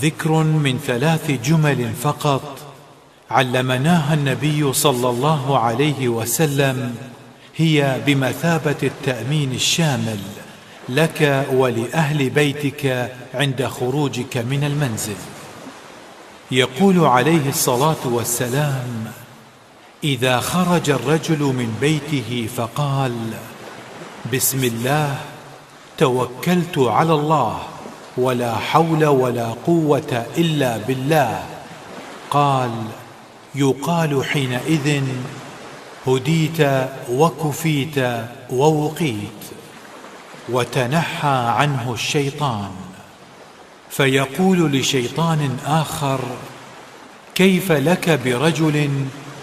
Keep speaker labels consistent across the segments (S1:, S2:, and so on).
S1: ذكر من 3 جمل فقط علمناها النبي صلى الله عليه وسلم، هي بمثابة التأمين الشامل لك ولأهل بيتك عند خروجك من المنزل. يقول عليه الصلاة والسلام: إذا خرج الرجل من بيته فقال: بسم الله توكلت على الله ولا حول ولا قوة إلا بالله، قال: يقال حينئذ: هديت وكفيت ووقيت، وتنحى عنه الشيطان. فيقول لشيطان آخر: كيف لك برجل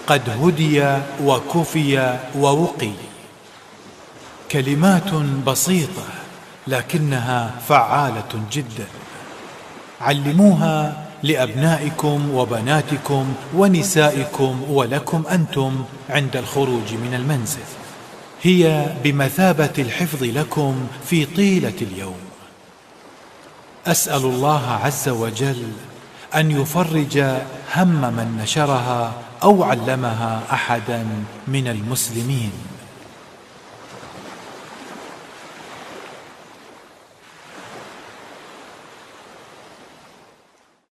S1: قد هدي وكفي ووقي؟ كلمات بسيطة لكنها فعالة جدا. علموها لأبنائكم وبناتكم ونسائكم ولكم أنتم عند الخروج من المنزل. هي بمثابة الحفظ لكم في طيلة اليوم. أسأل الله عز وجل أن يفرج هم من نشرها أو علمها أحدا من المسلمين.